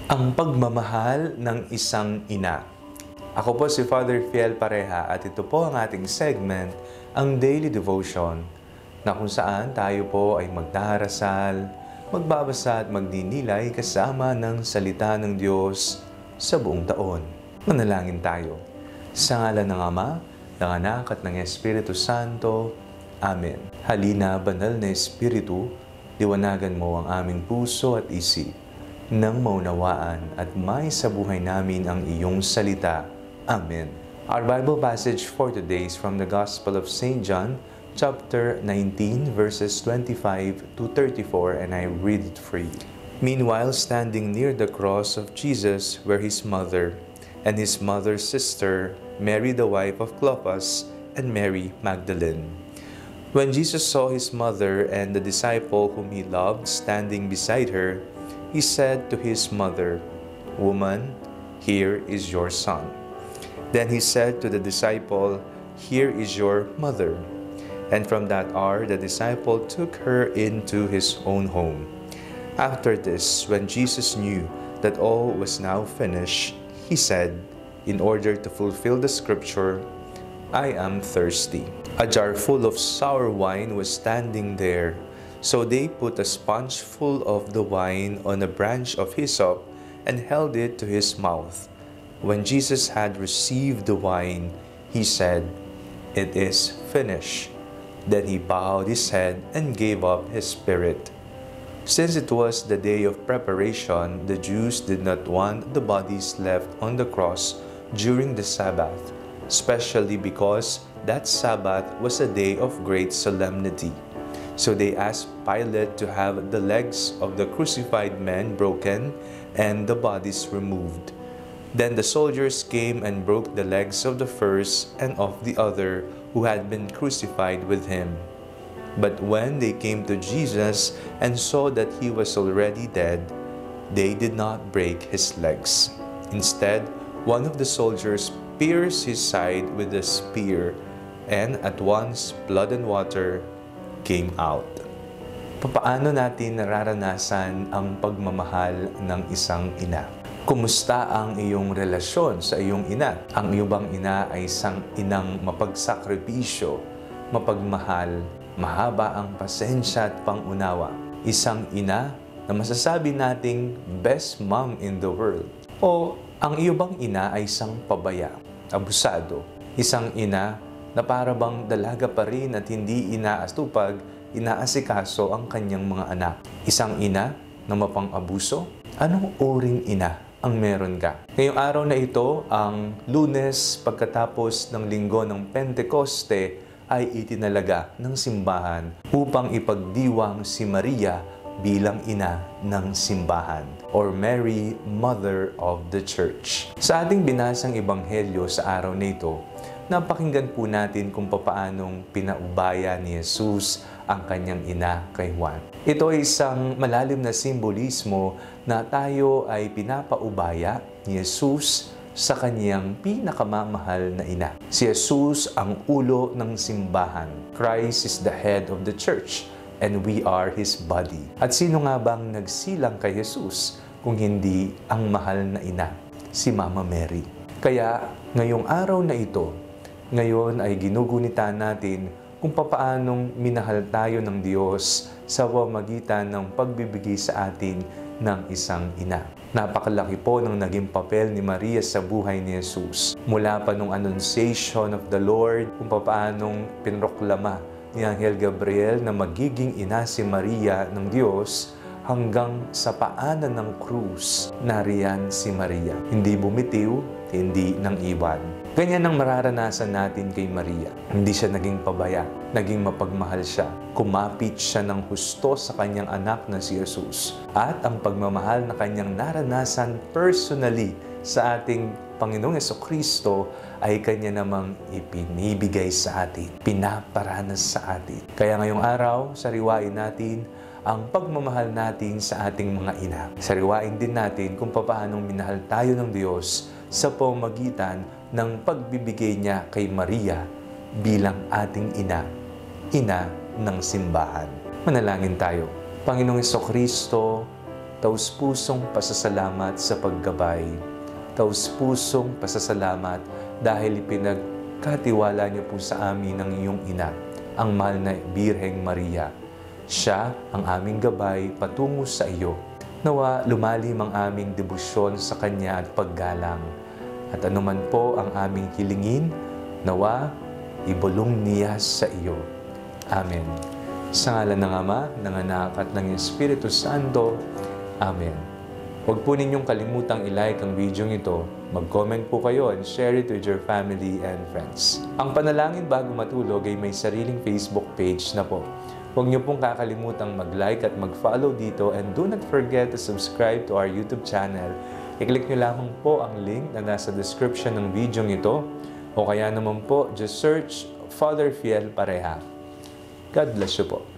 Ang pagmamahal ng isang ina. Ako po si Father Fiel Pareha at ito po ang ating segment, ang Daily Devotion, na kung saan tayo po ay magdarasal, magbabasa at magdinilay kasama ng salita ng Diyos sa buong taon. Manalangin tayo. Sa ngalan ng Ama, ng Anak at ng Espiritu Santo. Amen. Halina, banal na Espiritu, liwanagan mo ang aming puso at isip nang maunawaan at may sa buhay namin ang iyong salita. Amen. Our Bible passage for today is from the Gospel of St. John, chapter 19, verses 25 to 34, and I read it for you. Meanwhile, standing near the cross of Jesus were his mother and his mother's sister, Mary the wife of Clopas, and Mary Magdalene. When Jesus saw his mother and the disciple whom he loved standing beside her, he said to his mother, "Woman, here is your son." Then he said to the disciple, "Here is your mother." And from that hour the disciple took her into his own home. After this, when Jesus knew that all was now finished, he said, in order to fulfill the scripture, "I am thirsty." A jar full of sour wine was standing there. So they put a sponge full of the wine on a branch of hyssop and held it to his mouth. When Jesus had received the wine, he said, "It is finished." Then he bowed his head and gave up his spirit. Since it was the day of preparation, the Jews did not want the bodies left on the cross during the Sabbath, especially because that Sabbath was a day of great solemnity. So they asked Pilate to have the legs of the crucified men broken and the bodies removed. Then the soldiers came and broke the legs of the first and of the other who had been crucified with him. But when they came to Jesus and saw that he was already dead, they did not break his legs. Instead, one of the soldiers pierced his side with a spear, and at once blood and water came out. Papaano natin nararanasan ang pagmamahal ng isang ina? Kumusta ang iyong relasyon sa iyong ina? Ang iyong bang ina ay isang inang mapagsakripisyo, mapagmahal, mahaba ang pasensya at pangunawa? Isang ina na masasabi nating best mom in the world? O ang iyong bang ina ay isang pabaya, abusado, isang ina na para bang dalaga pa rin at hindi inaasikaso ang kanyang mga anak? Isang ina na mapang-abuso? Anong uring ina ang meron ka? Ngayong araw na ito, ang Lunes pagkatapos ng linggo ng Pentekoste, ay itinalaga ng simbahan upang ipagdiwang si Maria bilang ina ng simbahan, or Mary, Mother of the Church. Sa ating binasang ebanghelyo sa araw na ito, napakinggan po natin kung papaanong pinaubaya ni Jesus ang kanyang ina kay Juan. Ito ay isang malalim na simbolismo na tayo ay pinapaubaya ni Jesus sa kanyang pinakamamahal na ina. Si Jesus ang ulo ng simbahan. Christ is the head of the church and we are His body. At sino nga bang nagsilang kay Jesus kung hindi ang mahal na ina, si Mama Mary? Kaya ngayong araw na ito, ngayon ay ginugunitan natin kung papaanong minahal tayo ng Diyos sa pamamagitan ng pagbibigay sa atin ng isang ina. Napakalaki po ng naging papel ni Maria sa buhay ni Jesus. Mula pa nung Annunciation of the Lord, kung papaanong pinroklama ni Anghel Gabriel na magiging ina si Maria ng Diyos, hanggang sa paanan ng krus, nariyan si Maria. Hindi bumitiw, hindi nang iwan. Ganyan ang mararanasan natin kay Maria. Hindi siya naging pabaya, naging mapagmahal siya. Kumapit siya ng husto sa kanyang anak na si Jesus. At ang pagmamahal na kanyang naranasan personally sa ating Panginoong Jesucristo ay kanya namang ipinibigay sa atin, pinaparanas sa atin. Kaya ngayong araw, sariwain natin ang pagmamahal natin sa ating mga ina. Sariwain din natin kung paano minahal tayo ng Diyos sa pamamagitan ng pagbibigay niya kay Maria bilang ating ina, ina ng simbahan. Manalangin tayo. Panginoong Jesucristo, taus-pusong pasasalamat sa paggabay. Taus-pusong pasasalamat dahil ipinagkatiwala niyo po sa amin ng iyong ina, ang mahal na Birheng Maria. Siya ang aming gabay patungo sa iyo. Nawa lumalim ang aming debosyon sa Kanya at paggalang. At anuman po ang aming hilingin, nawa ibulong niya sa iyo. Amen. Sa ngalan ng Ama, ng Anak at ng Espiritu Santo. Amen. Huwag po ninyong kalimutang i-like ang video ito, mag-comment po kayo and share it with your family and friends. Ang Panalangin Bago Matulog ay may sariling Facebook page na po. Huwag niyo pong kakalimutang mag-like at mag-follow dito and do not forget to subscribe to our YouTube channel. I-click niyo lamang po ang link na nasa description ng video ito o kaya naman po, just search Father Fiel Pareha. God bless you po.